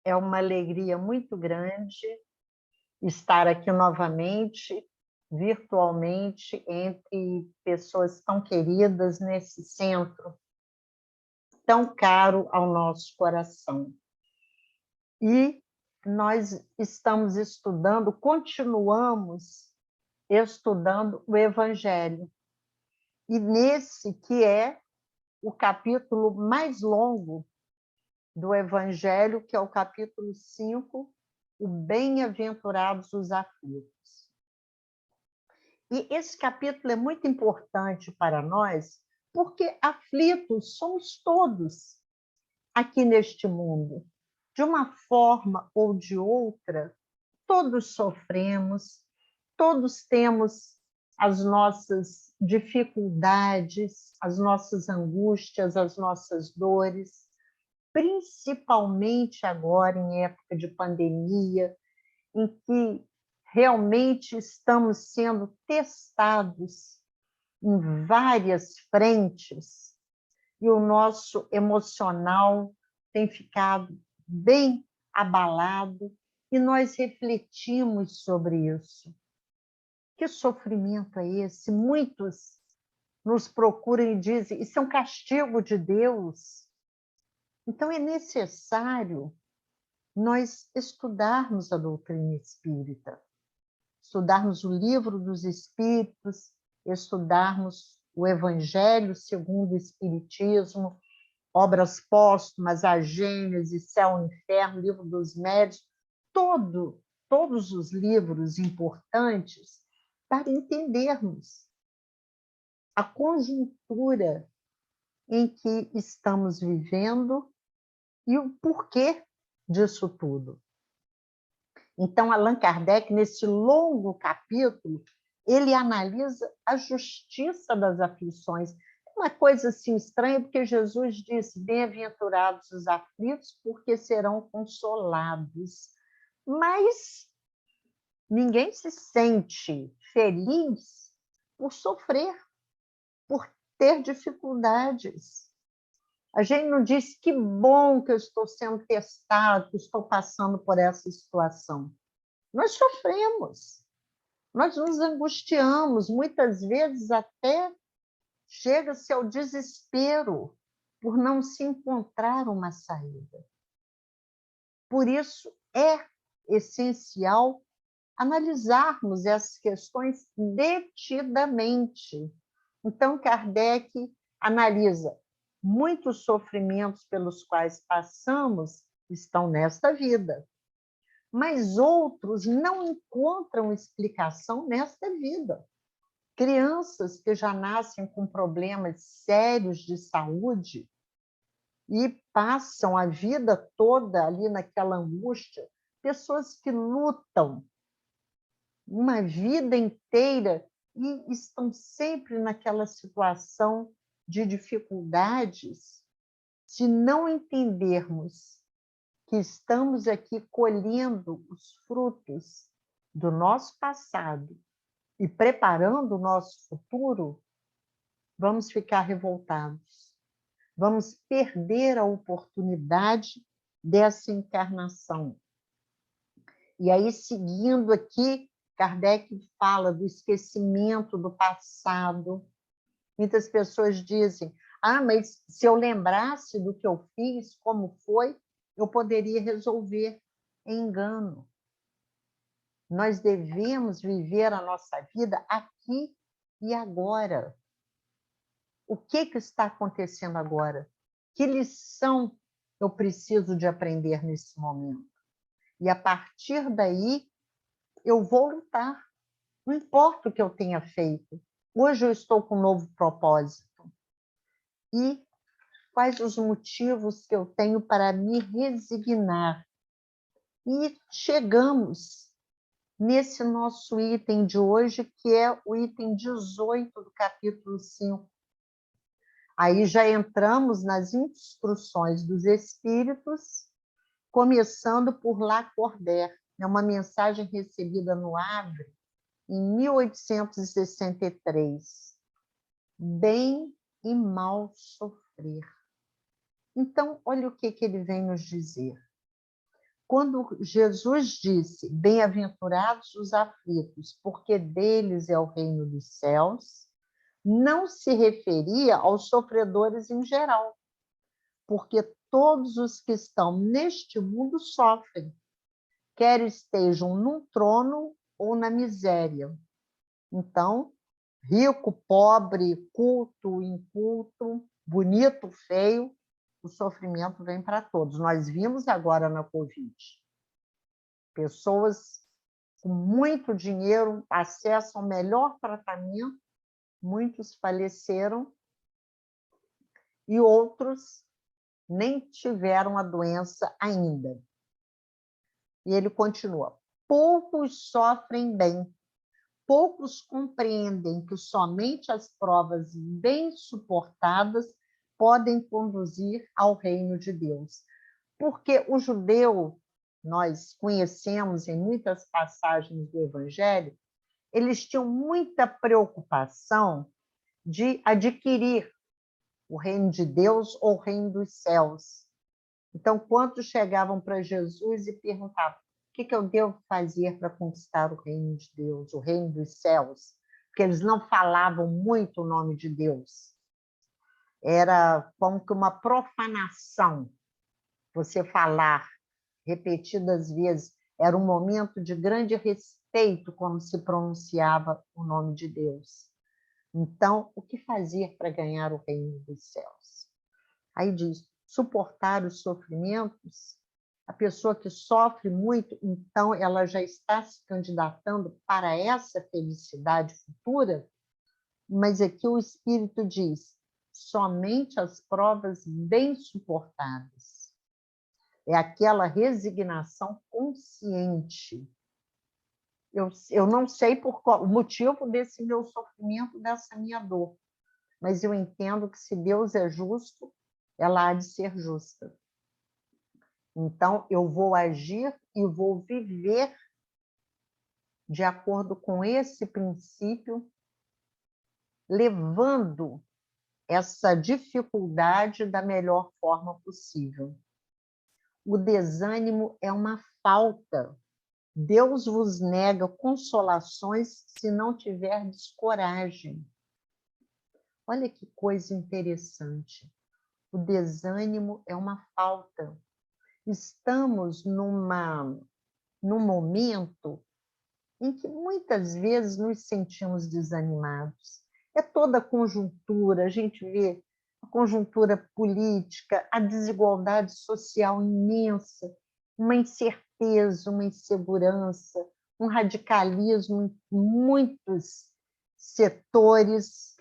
É uma alegria muito grande estar aqui novamente, virtualmente, entre pessoas tão queridas nesse centro tão caro ao nosso coração. E nós estamos estudando, continuamos estudando o Evangelho. E nesse que é o capítulo mais longo do Evangelho, que é o capítulo 5, o Bem-aventurados os aflitos. E esse capítulo é muito importante para nós, porque aflitos somos todos aqui neste mundo. De uma forma ou de outra, todos sofremos, todos temos as nossas dificuldades, as nossas angústias, as nossas dores, principalmente agora em época de pandemia, em que realmente estamos sendo testados em várias frentes e o nosso emocional tem ficado bem abalado e nós refletimos sobre isso. Que sofrimento é esse? Muitos nos procuram e dizem: isso é um castigo de Deus. Então é necessário nós estudarmos a doutrina espírita, estudarmos o livro dos Espíritos, estudarmos o Evangelho segundo o Espiritismo, obras póstumas, a Gênese, Céu e Inferno, Livro dos Médiuns, todos os livros importantes para entendermos a conjuntura em que estamos vivendo e o porquê disso tudo. Então, Allan Kardec, nesse longo capítulo, ele analisa a justiça das aflições. É uma coisa assim estranha, porque Jesus disse: bem-aventurados os aflitos, porque serão consolados. Mas ninguém se sente feliz por sofrer, por ter dificuldades. A gente não diz: que bom que eu estou sendo testado, que estou passando por essa situação. Nós sofremos, nós nos angustiamos, muitas vezes até chega-se ao desespero por não se encontrar uma saída. Por isso, é essencial analisarmos essas questões detidamente. Então, Kardec analisa muitos sofrimentos pelos quais passamos estão nesta vida, mas outros não encontram explicação nesta vida. Crianças que já nascem com problemas sérios de saúde e passam a vida toda ali naquela angústia, pessoas que lutam uma vida inteira e estão sempre naquela situação de dificuldades. Se não entendermos que estamos aqui colhendo os frutos do nosso passado e preparando o nosso futuro, vamos ficar revoltados. Vamos perder a oportunidade dessa encarnação. E aí, seguindo aqui, Kardec fala do esquecimento do passado. Muitas pessoas dizem: ah, mas se eu lembrasse do que eu fiz, como foi, eu poderia resolver. Engano. Nós devemos viver a nossa vida aqui e agora. O que está acontecendo agora? Que lição eu preciso de aprender nesse momento? E a partir daí, eu vou lutar. Não importa o que eu tenha feito. Hoje eu estou com um novo propósito. E quais os motivos que eu tenho para me resignar? E chegamos nesse nosso item de hoje, que é o item 18 do capítulo 5. Aí já entramos nas instruções dos Espíritos, começando por Lacordaire. É uma mensagem recebida no Havre, em 1863. Bem e mal sofrer. Então, olha o que ele vem nos dizer. quando Jesus disse, bem-aventurados os aflitos, porque deles é o reino dos céus, não se referia aos sofredores em geral, porque todos os que estão neste mundo sofrem, quer estejam num trono ou na miséria. Então, rico, pobre, culto, inculto, bonito, feio, o sofrimento vem para todos. Nós vimos agora na Covid. Pessoas com muito dinheiro, acesso ao melhor tratamento, muitos faleceram e outros nem tiveram a doença ainda. E ele continua: poucos sofrem bem, poucos compreendem que somente as provas bem suportadas podem conduzir ao reino de Deus. Porque o judeu, nós conhecemos em muitas passagens do Evangelho, eles tinham muita preocupação de adquirir o reino de Deus ou o reino dos céus. Então, quantos chegavam para Jesus e perguntavam: o que eu devo fazer para conquistar o reino de Deus, o reino dos céus? Porque eles não falavam muito o nome de Deus. Era como que uma profanação você falar repetidas vezes. Era um momento de grande respeito quando se pronunciava o nome de Deus. Então, o que fazer para ganhar o reino dos céus? Aí diz, suportar os sofrimentos. A pessoa que sofre muito, então ela já está se candidatando para essa felicidade futura, mas aqui o Espírito diz, somente as provas bem suportadas. É aquela resignação consciente. Eu não sei o motivo desse meu sofrimento, dessa minha dor, mas eu entendo que se Deus é justo, ela há de ser justa. Então, eu vou agir e vou viver de acordo com esse princípio, levando essa dificuldade da melhor forma possível. O desânimo é uma falta. Deus vos nega consolações se não tiverdes coragem. Olha que coisa interessante. O desânimo é uma falta. Estamos num momento em que muitas vezes nos sentimos desanimados. É toda a conjuntura, a gente vê a conjuntura política, a desigualdade social imensa, uma incerteza, uma insegurança, um radicalismo em muitos setores,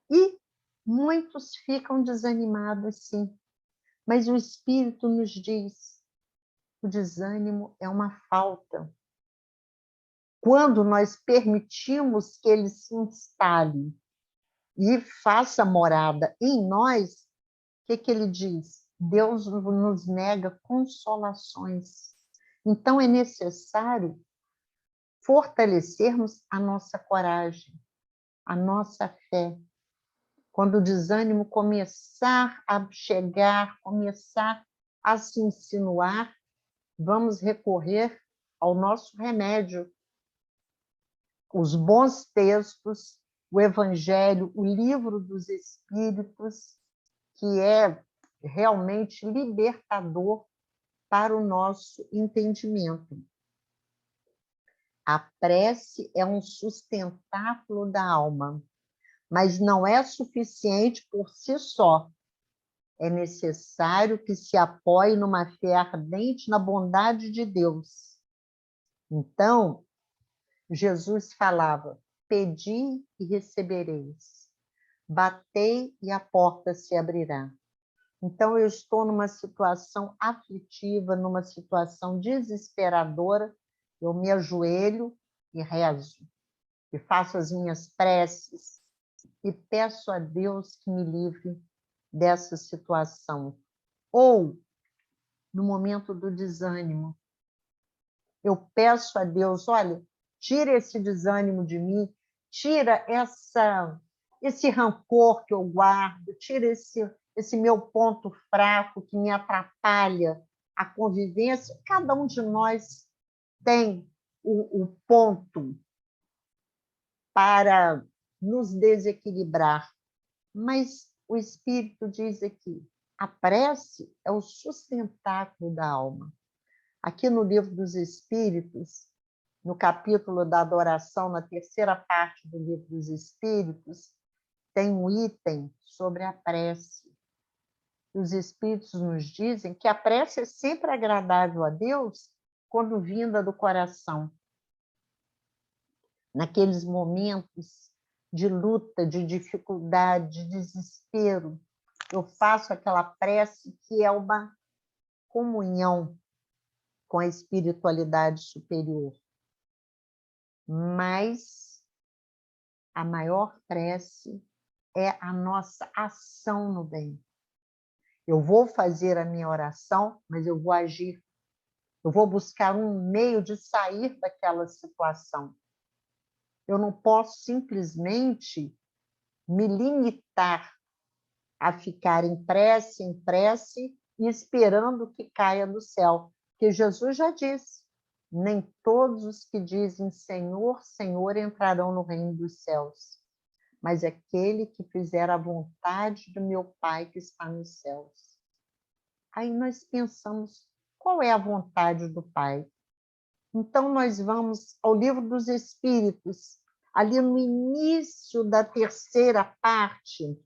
e muitos ficam desanimados, sim. Mas o Espírito nos diz, o desânimo é uma falta. Quando nós permitimos que ele se instale e faça morada em nós, o que ele diz? Deus nos nega consolações. Então, é necessário fortalecermos a nossa coragem, a nossa fé. Quando o desânimo começar a chegar, começar a se insinuar, vamos recorrer ao nosso remédio, os bons textos, o Evangelho, o livro dos Espíritos, que é realmente libertador para o nosso entendimento. A prece é um sustentáculo da alma, mas não é suficiente por si só. É necessário que se apoie numa fé ardente na bondade de Deus. Então, Jesus falava, pedi e recebereis, batei e a porta se abrirá. Então, eu estou numa situação aflitiva, numa situação desesperadora, eu me ajoelho e rezo, e faço as minhas preces, e peço a Deus que me livre dessa situação. Ou, no momento do desânimo, eu peço a Deus, olha, tira esse desânimo de mim, tira esse rancor que eu guardo, tira esse meu ponto fraco que me atrapalha a convivência, cada um de nós tem o ponto para nos desequilibrar, mas o Espírito diz aqui, a prece é o sustentáculo da alma. Aqui no Livro dos Espíritos, no capítulo da adoração, na terceira parte do Livro dos Espíritos, tem um item sobre a prece. Os Espíritos nos dizem que a prece é sempre agradável a Deus quando vinda do coração. Naqueles momentos de luta, de dificuldade, de desespero, eu faço aquela prece que é uma comunhão com a espiritualidade superior. Mas a maior prece é a nossa ação no bem. Eu vou fazer a minha oração, mas eu vou agir. Eu vou buscar um meio de sair daquela situação. Eu não posso simplesmente me limitar a ficar em prece, e esperando que caia do céu. Porque Jesus já disse, nem todos os que dizem Senhor, Senhor entrarão no reino dos céus, mas aquele que fizer a vontade do meu Pai que está nos céus. Aí nós pensamos, qual é a vontade do Pai? Então nós vamos ao Livro dos Espíritos, ali no início da terceira parte,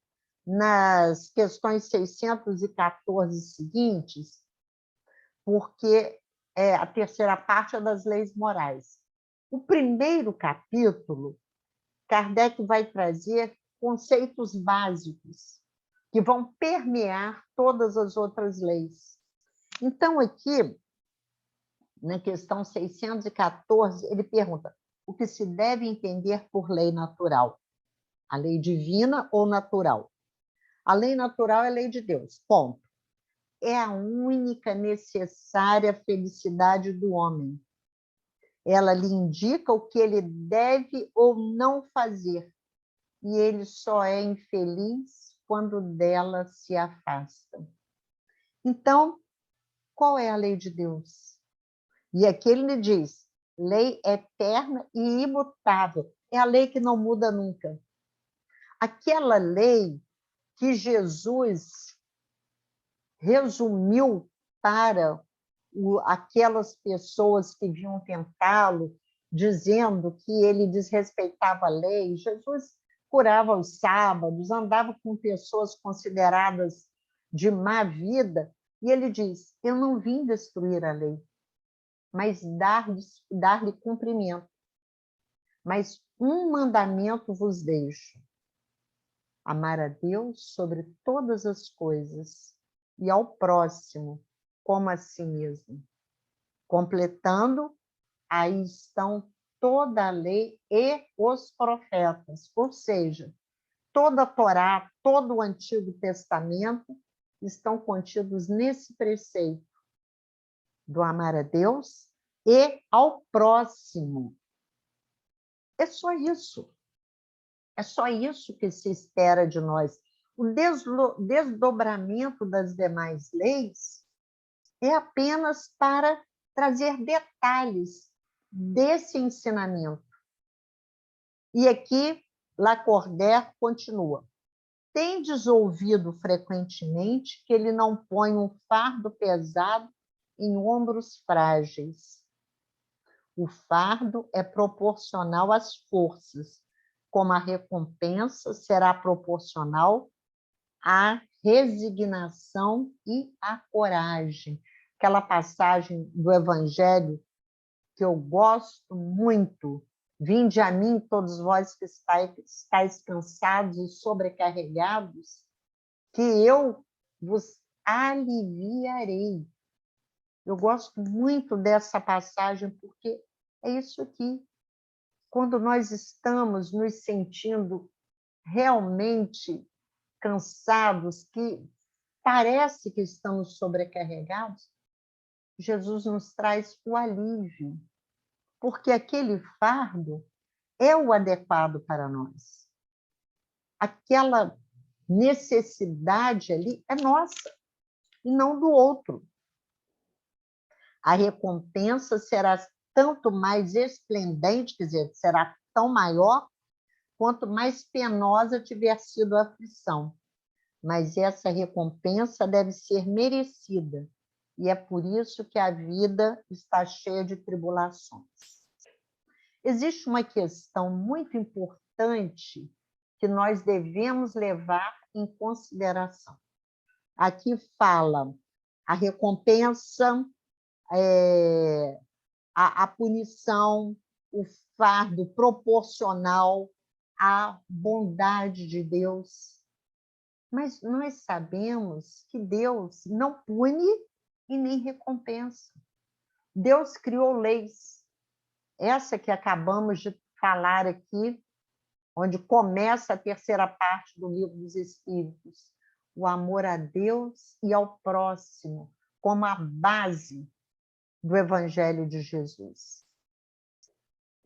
nas questões 614 seguintes, porque a terceira parte é das leis morais. O primeiro capítulo, Kardec vai trazer conceitos básicos que vão permear todas as outras leis. Então, aqui, na questão 614, ele pergunta o que se deve entender por lei natural? A lei divina ou natural? A lei natural é a lei de Deus, ponto. É a única necessária felicidade do homem. Ela lhe indica o que ele deve ou não fazer, e ele só é infeliz quando dela se afasta. Então, qual é a lei de Deus? E aqui ele diz, lei eterna e imutável. É a lei que não muda nunca. Aquela lei que Jesus resumiu para aquelas pessoas que vinham tentá-lo, dizendo que ele desrespeitava a lei. Jesus curava aos sábados, andava com pessoas consideradas de má vida, e ele diz, eu não vim destruir a lei, mas dar-lhe cumprimento. Mas um mandamento vos deixo, amar a Deus sobre todas as coisas e ao próximo como a si mesmo. Completando, aí estão toda a lei e os profetas, ou seja, toda a Torá, todo o Antigo Testamento estão contidos nesse preceito do amar a Deus e ao próximo. É só isso. É só isso que se espera de nós. O desdobramento das demais leis é apenas para trazer detalhes desse ensinamento. E aqui, Lacordaire continua. Tendes ouvido frequentemente que ele não põe um fardo pesado em ombros frágeis. O fardo é proporcional às forças, como a recompensa será proporcional à resignação e à coragem. Aquela passagem do Evangelho que eu gosto muito. Vinde a mim, todos vós que estáis cansados e sobrecarregados, que eu vos aliviarei. Eu gosto muito dessa passagem, porque é isso aqui. Quando nós estamos nos sentindo realmente cansados, que parece que estamos sobrecarregados, Jesus nos traz o alívio, porque aquele fardo é o adequado para nós. Aquela necessidade ali é nossa e não do outro. A recompensa será tanto mais esplendente, quer dizer, será tão maior, quanto mais penosa tiver sido a aflição. Mas essa recompensa deve ser merecida, e é por isso que a vida está cheia de tribulações. Existe uma questão muito importante que nós devemos levar em consideração. Aqui fala a recompensa, a punição, o fardo proporcional à bondade de Deus. Mas nós sabemos que Deus não pune e nem recompensa. Deus criou leis. Essa que acabamos de falar aqui, onde começa a terceira parte do Livro dos Espíritos. O amor a Deus e ao próximo, como a base do Evangelho de Jesus.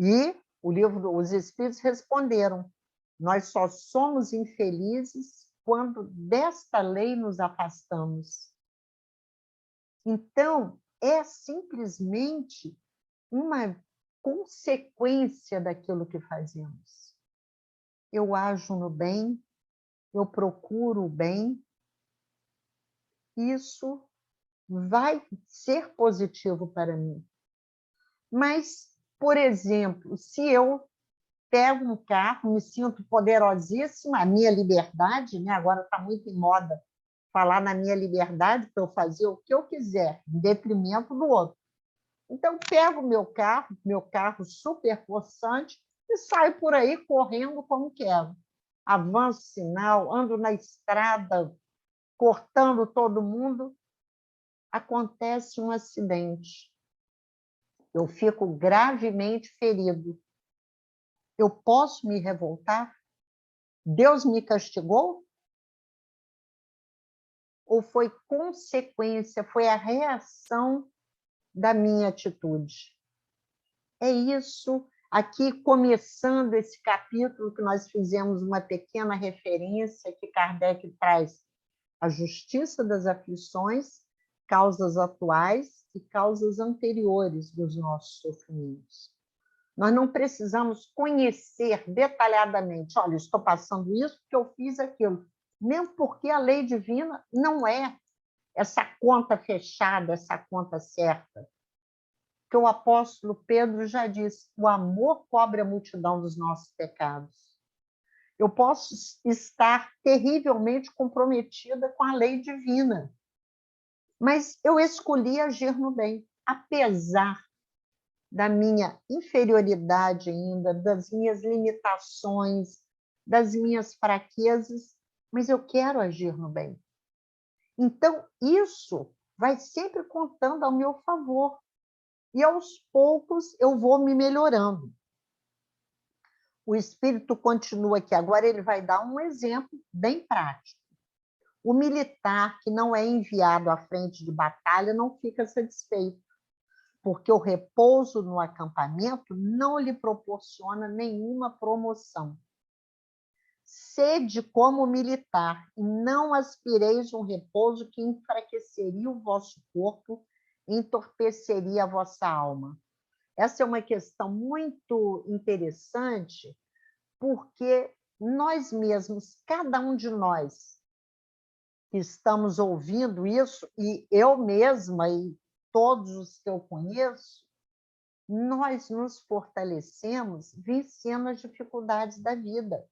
E os Espíritos responderam: nós só somos infelizes quando desta lei nos afastamos. Então, é simplesmente uma consequência daquilo que fazemos. Eu ajo no bem, eu procuro o bem, isso vai ser positivo para mim. Mas, por exemplo, se eu pego um carro, me sinto poderosíssima, a minha liberdade, né? Agora está muito em moda falar na minha liberdade para eu fazer o que eu quiser, em detrimento do outro. Então, pego meu carro super possante, e saio por aí correndo como quero. Avanço sinal, ando na estrada, cortando todo mundo. Acontece um acidente. Eu fico gravemente ferido. Eu posso me revoltar? Deus me castigou? Ou foi consequência, foi a reação da minha atitude? É isso. Aqui, começando esse capítulo, que nós fizemos uma pequena referência, que Kardec traz a justiça das aflições, causas atuais e causas anteriores dos nossos sofrimentos. Nós não precisamos conhecer detalhadamente, olha, estou passando isso porque eu fiz aquilo, mesmo porque a lei divina não é essa conta fechada, essa conta certa. Que o apóstolo Pedro já disse, o amor cobre a multidão dos nossos pecados. Eu posso estar terrivelmente comprometida com a lei divina, mas eu escolhi agir no bem, apesar da minha inferioridade ainda, das minhas limitações, das minhas fraquezas, mas eu quero agir no bem. Então, isso vai sempre contando ao meu favor. E, aos poucos, eu vou me melhorando. O Espírito continua aqui. Agora ele vai dar um exemplo bem prático. O militar que não é enviado à frente de batalha não fica satisfeito, porque o repouso no acampamento não lhe proporciona nenhuma promoção. Sede como militar, e não aspireis um repouso que enfraqueceria o vosso corpo, entorpeceria a vossa alma. Essa é uma questão muito interessante, porque nós mesmos, cada um de nós que estamos ouvindo isso, e eu mesma e todos os que eu conheço, nós nos fortalecemos vencendo as dificuldades da vida.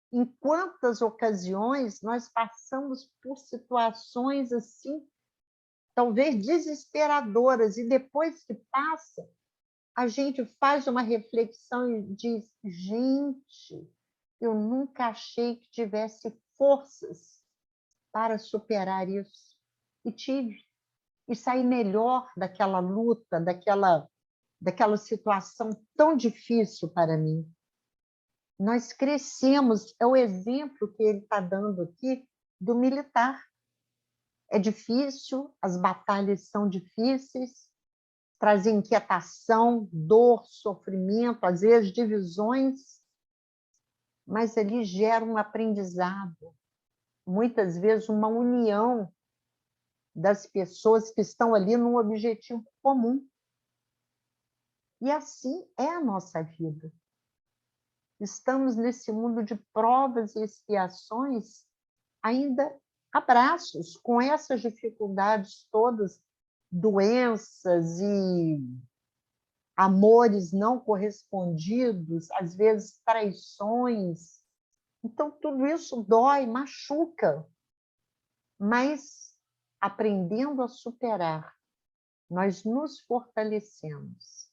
Em quantas ocasiões nós passamos por situações assim, talvez desesperadoras, e depois que passa, a gente faz uma reflexão e diz, gente, eu nunca achei que tivesse forças para superar isso. E tive. E saí melhor daquela luta, daquela situação tão difícil para mim. Nós crescemos, é o exemplo que ele está dando aqui do militar. É difícil, as batalhas são difíceis, trazem inquietação, dor, sofrimento, às vezes divisões, mas ali gera um aprendizado, muitas vezes uma união das pessoas que estão ali num objetivo comum. E assim é a nossa vida. Estamos nesse mundo de provas e expiações, ainda a braços, com essas dificuldades todas, doenças e amores não correspondidos, às vezes traições. Então, tudo isso dói, machuca. Mas, aprendendo a superar, nós nos fortalecemos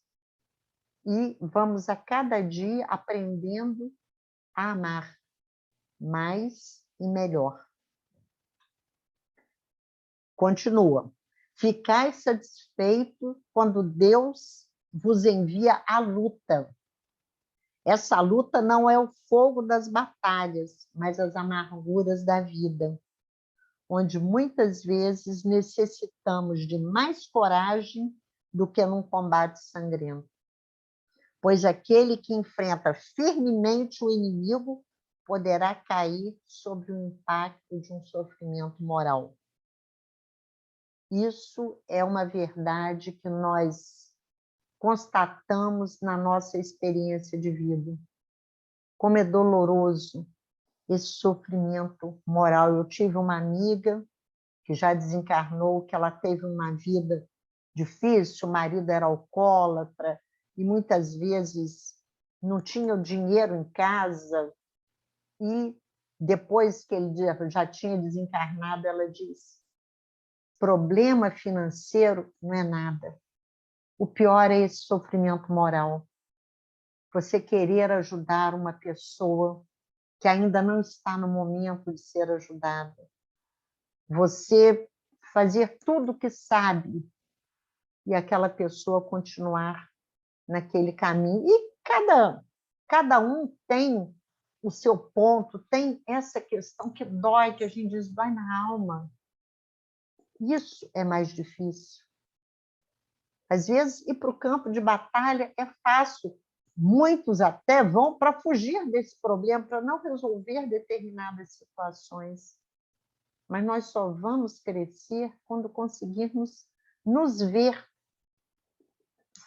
e vamos a cada dia aprendendo a amar mais e melhor. Continua. Ficai satisfeito quando Deus vos envia a luta. Essa luta não é o fogo das batalhas, mas as amarguras da vida, onde muitas vezes necessitamos de mais coragem do que num combate sangrento. Pois aquele que enfrenta firmemente o inimigo poderá cair sob o impacto de um sofrimento moral. Isso é uma verdade que nós constatamos na nossa experiência de vida. Como é doloroso esse sofrimento moral. Eu tive uma amiga que já desencarnou, que ela teve uma vida difícil, o marido era alcoólatra e muitas vezes não tinha o dinheiro em casa. E depois que ele já tinha desencarnado, ela disse: problema financeiro não é nada. O pior é esse sofrimento moral. Você querer ajudar uma pessoa que ainda não está no momento de ser ajudada. Você fazer tudo o que sabe e aquela pessoa continuar naquele caminho. E cada um tem o seu ponto, tem essa questão que dói, que a gente diz, dói na alma. Isso é mais difícil. Às vezes, ir para o campo de batalha é fácil. Muitos até vão para fugir desse problema, para não resolver determinadas situações. Mas nós só vamos crescer quando conseguirmos nos ver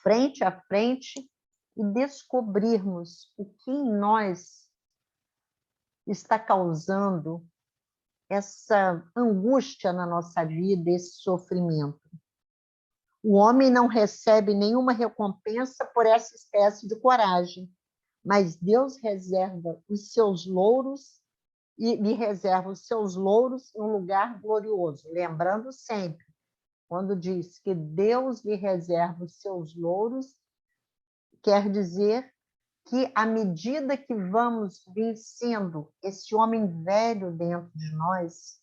frente a frente e descobrirmos o que em nós está causando essa angústia na nossa vida, esse sofrimento. O homem não recebe nenhuma recompensa por essa espécie de coragem, mas Deus reserva os seus louros e lhe reserva os seus louros em um lugar glorioso. Lembrando sempre, quando diz que Deus lhe reserva os seus louros, quer dizer que, à medida que vamos vencendo esse homem velho dentro de nós,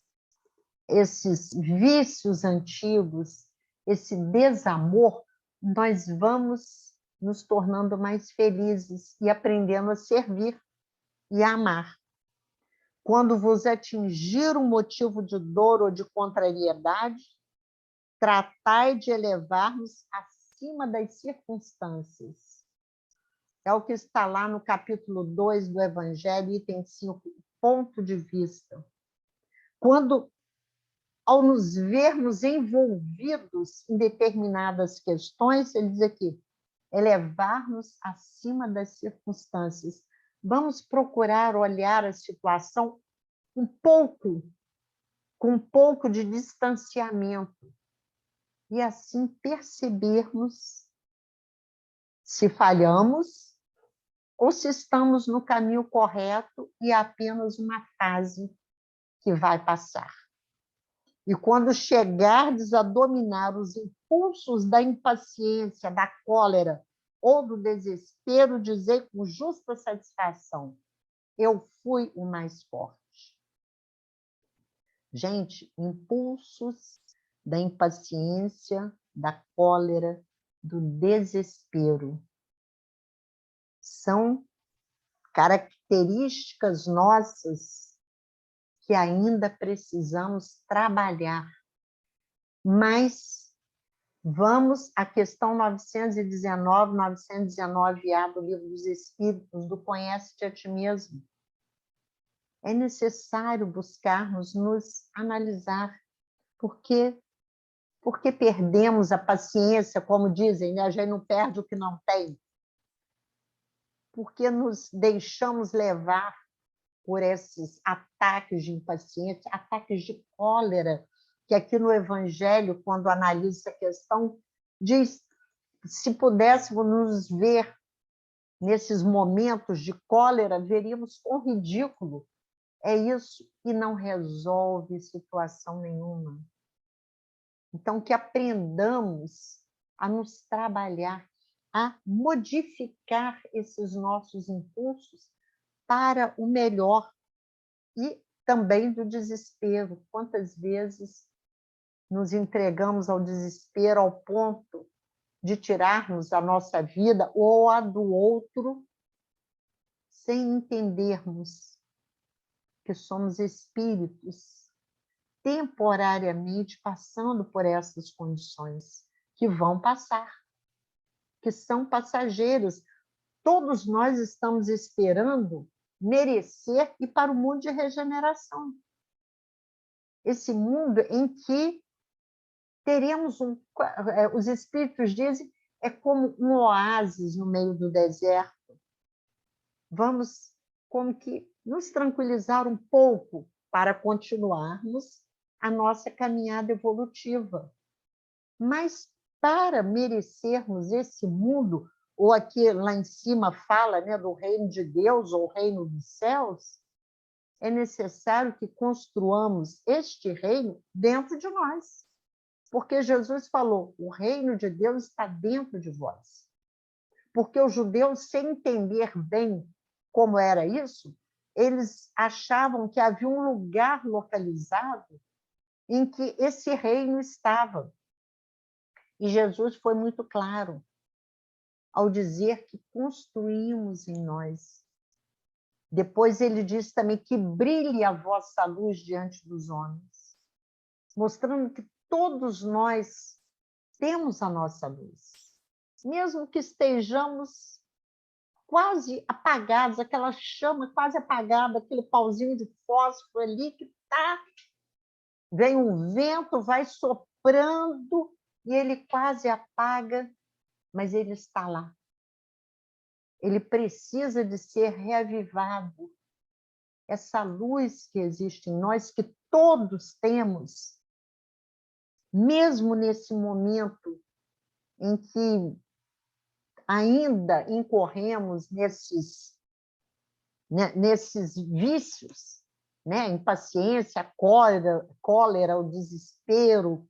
esses vícios antigos, esse desamor, nós vamos nos tornando mais felizes e aprendendo a servir e a amar. Quando vos atingir um motivo de dor ou de contrariedade, tratai de elevar-nos acima das circunstâncias. É o que está lá no capítulo 2 do Evangelho, item 5, ponto de vista. Quando, ao nos vermos envolvidos em determinadas questões, ele diz aqui, elevar-nos acima das circunstâncias. Vamos procurar olhar a situação com um pouco de distanciamento, e assim percebermos se falhamos ou se estamos no caminho correto e é apenas uma fase que vai passar. E quando chegardes a dominar os impulsos da impaciência, da cólera ou do desespero, dizei com justa satisfação, eu fui o mais forte. Gente, impulsos da impaciência, da cólera, do desespero são características nossas que ainda precisamos trabalhar. Mas vamos à questão 919A do Livro dos Espíritos, do Conhece-te a ti mesmo. É necessário buscarmos nos analisar, porque Porque perdemos a paciência, como dizem, né? A gente não perde o que não tem. Porque nos deixamos levar por esses ataques de impaciência, ataques de cólera, que aqui no Evangelho, quando analisa essa questão, diz: se pudéssemos nos ver nesses momentos de cólera, veríamos quão ridículo é isso, e não resolve situação nenhuma. Então, que aprendamos a nos trabalhar, a modificar esses nossos impulsos para o melhor, e também do desespero. Quantas vezes nos entregamos ao desespero ao ponto de tirarmos a nossa vida ou a do outro, sem entendermos que somos espíritos temporariamente passando por essas condições, que vão passar, que são passageiras. Todos nós estamos esperando merecer ir para o mundo de regeneração. Esse mundo em que teremos os espíritos dizem, é como um oásis no meio do deserto. Vamos como que nos tranquilizar um pouco para continuarmos a nossa caminhada evolutiva. Mas para merecermos esse mundo, ou aqui lá em cima fala, né, do reino de Deus ou reino dos céus, é necessário que construamos este reino dentro de nós. Porque Jesus falou, o reino de Deus está dentro de vós. Porque os judeus, sem entender bem como era isso, eles achavam que havia um lugar localizado em que esse reino estava. E Jesus foi muito claro ao dizer que construímos em nós. Depois ele diz também que brilhe a vossa luz diante dos homens, mostrando que todos nós temos a nossa luz. Mesmo que estejamos quase apagados, aquela chama quase apagada, aquele pauzinho de fósforo ali que está... Vem um vento, vai soprando e ele quase apaga, mas ele está lá. Ele precisa de ser reavivado. Essa luz que existe em nós, que todos temos, mesmo nesse momento em que ainda incorremos nesses vícios, né? Impaciência, a cólera, o desespero,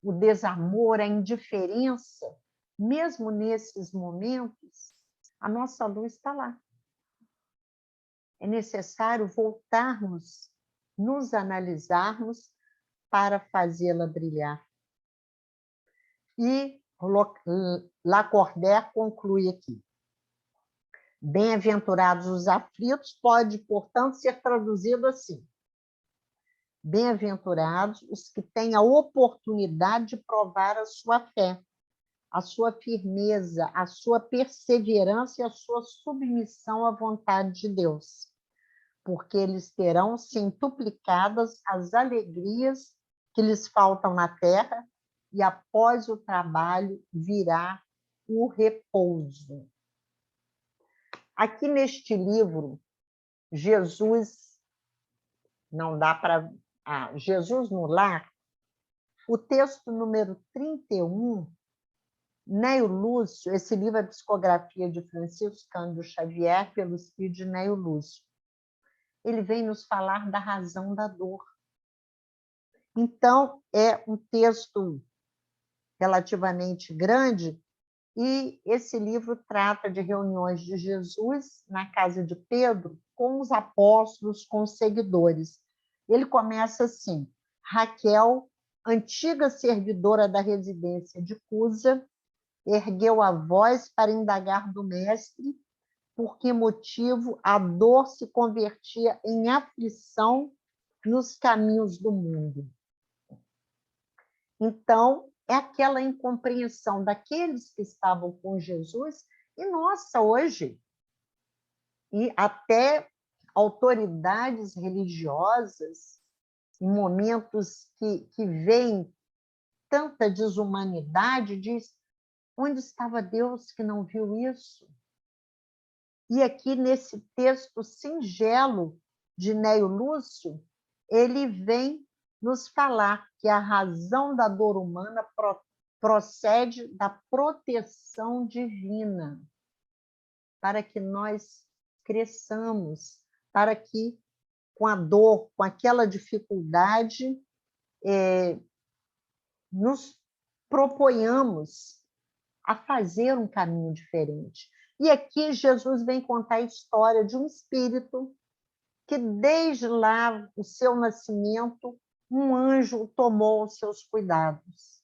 o desamor, a indiferença, mesmo nesses momentos, a nossa luz está lá. É necessário voltarmos, nos analisarmos para fazê-la brilhar. E Lacordaire conclui aqui. Bem-aventurados os aflitos pode, portanto, ser traduzido assim. Bem-aventurados os que têm a oportunidade de provar a sua fé, a sua firmeza, a sua perseverança e a sua submissão à vontade de Deus, porque eles terão centuplicadas as alegrias que lhes faltam na terra, e após o trabalho virá o repouso. Aqui neste livro, Jesus não dá para... Jesus no Lar, o texto número 31, Neio Lúcio, esse livro é a psicografia de Francisco Cândido Xavier, pelo espírito de Neio Lúcio. Ele vem nos falar da razão da dor. Então, é um texto relativamente grande, e esse livro trata de reuniões de Jesus na casa de Pedro com os apóstolos, com os seguidores. Ele começa assim: Raquel, antiga servidora da residência de Cusa, ergueu a voz para indagar do mestre por que motivo a dor se convertia em aflição nos caminhos do mundo. Então, é aquela incompreensão daqueles que estavam com Jesus, e nossa, hoje, e até autoridades religiosas, em momentos que veem tanta desumanidade, diz: onde estava Deus que não viu isso? E aqui, nesse texto singelo de Neio Lúcio, ele vem nos falar que a razão da dor humana procede da proteção divina, para que nós cresçamos, para que, com a dor, com aquela dificuldade, nos proponhamos a fazer um caminho diferente. E aqui Jesus vem contar a história de um espírito que, desde lá, o seu nascimento, um anjo tomou os seus cuidados.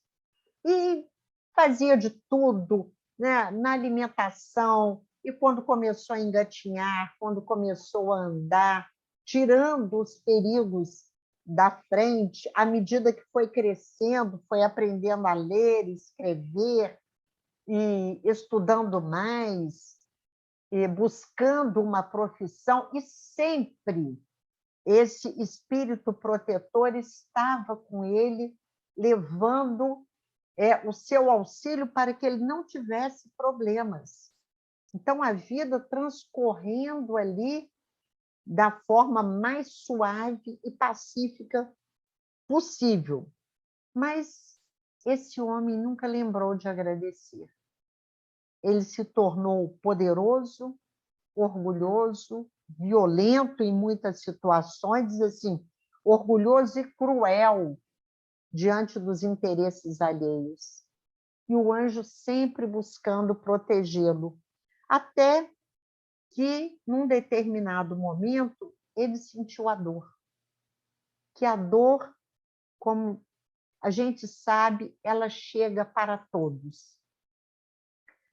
E fazia de tudo, né, na alimentação, e quando começou a engatinhar, quando começou a andar, tirando os perigos da frente, à medida que foi crescendo, foi aprendendo a ler, escrever, e estudando mais, e buscando uma profissão, e sempre esse espírito protetor estava com ele, levando o seu auxílio para que ele não tivesse problemas. Então, a vida transcorrendo ali da forma mais suave e pacífica possível. Mas esse homem nunca lembrou de agradecer. Ele se tornou poderoso, orgulhoso, violento em muitas situações, diz assim, orgulhoso e cruel diante dos interesses alheios. E o anjo sempre buscando protegê-lo, até que, num determinado momento, ele sentiu a dor. Que a dor, como a gente sabe, ela chega para todos.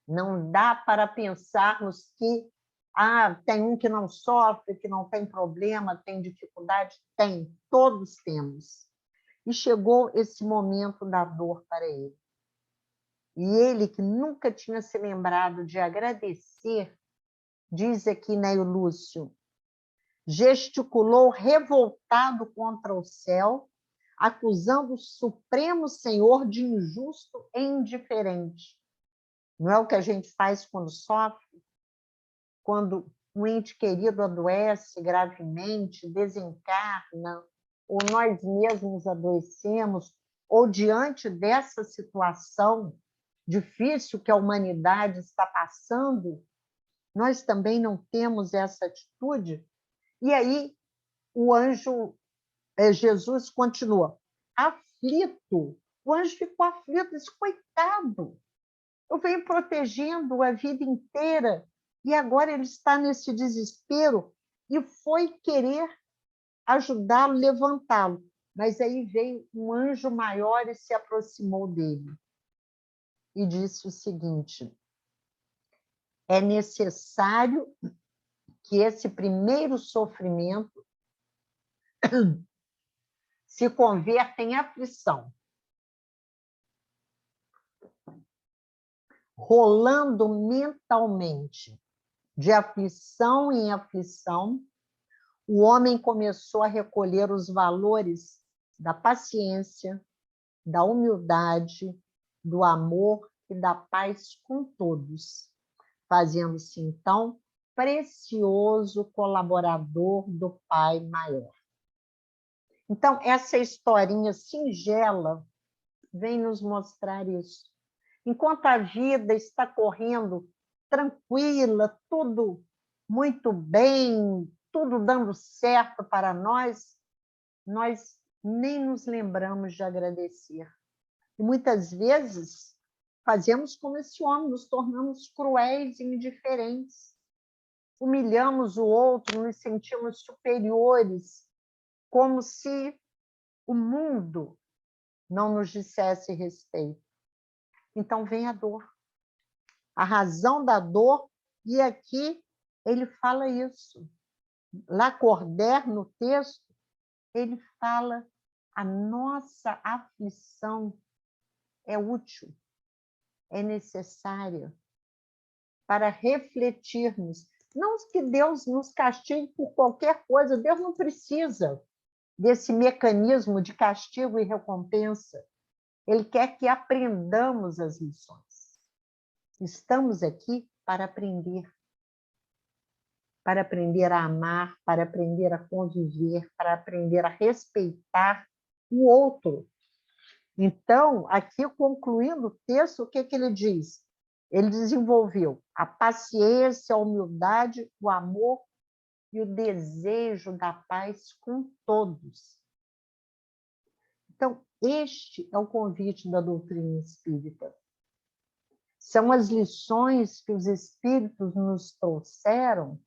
Não dá para pensarmos que tem um que não sofre, que não tem problema, tem dificuldade. Tem, todos temos. E chegou esse momento da dor para ele. E ele, que nunca tinha se lembrado de agradecer, diz aqui Neio Lúcio, gesticulou revoltado contra o céu, acusando o Supremo Senhor de injusto e indiferente. Não é o que a gente faz quando sofre? Quando um ente querido adoece gravemente, desencarna, ou nós mesmos adoecemos, ou diante dessa situação difícil que a humanidade está passando, nós também não temos essa atitude. E aí o anjo, Jesus continua, aflito. O anjo ficou aflito, disse, coitado, eu venho protegendo a vida inteira e agora ele está nesse desespero, e foi querer ajudá-lo, levantá-lo. Mas aí veio um anjo maior e se aproximou dele e disse o seguinte, é necessário que esse primeiro sofrimento se converta em aflição. Rolando mentalmente, de aflição em aflição, o homem começou a recolher os valores da paciência, da humildade, do amor e da paz com todos, fazendo-se, então, precioso colaborador do Pai maior. Então, essa historinha singela vem nos mostrar isso. Enquanto a vida está correndo tranquila, tudo muito bem, tudo dando certo para nós nem nos lembramos de agradecer. E muitas vezes fazemos como esse homem, nos tornamos cruéis e indiferentes. Humilhamos o outro, nos sentimos superiores, como se o mundo não nos dissesse respeito. Então vem a dor. A razão da dor, e aqui ele fala isso. Lacordaire, no texto, ele fala a nossa aflição é útil, é necessária para refletirmos. Não que Deus nos castigue por qualquer coisa, Deus não precisa desse mecanismo de castigo e recompensa. Ele quer que aprendamos as lições. Estamos aqui para aprender a amar, para aprender a conviver, para aprender a respeitar o outro. Então, aqui concluindo o texto, o que ele diz? Ele desenvolveu a paciência, a humildade, o amor e o desejo da paz com todos. Então, este é o convite da doutrina espírita. São as lições que os espíritos nos trouxeram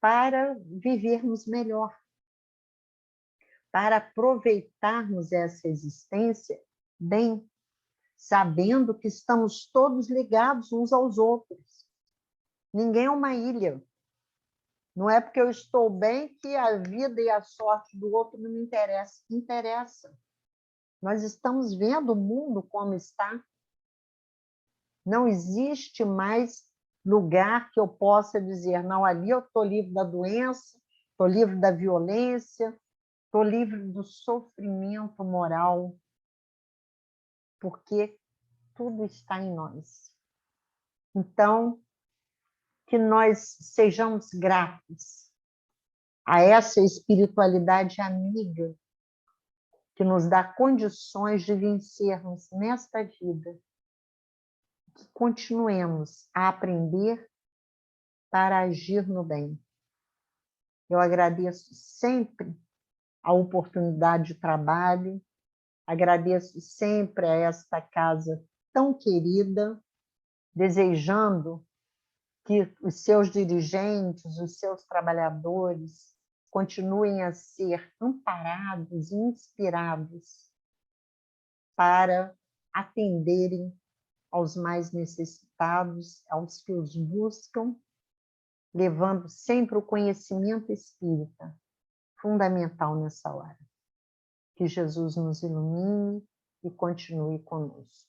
para vivermos melhor, para aproveitarmos essa existência bem, sabendo que estamos todos ligados uns aos outros. Ninguém é uma ilha. Não é porque eu estou bem que a vida e a sorte do outro não me interessa. Interessa. Nós estamos vendo o mundo como está. Não existe mais lugar que eu possa dizer, não, ali eu estou livre da doença, estou livre da violência, estou livre do sofrimento moral, porque tudo está em nós. Então, que nós sejamos gratos a essa espiritualidade amiga que nos dá condições de vencermos nesta vida. Que continuemos a aprender para agir no bem. Eu agradeço sempre a oportunidade de trabalho, agradeço sempre a esta casa tão querida, desejando que os seus dirigentes, os seus trabalhadores continuem a ser amparados e inspirados para atenderem aos mais necessitados, aos que os buscam, levando sempre o conhecimento espírita, fundamental nessa hora. Que Jesus nos ilumine e continue conosco.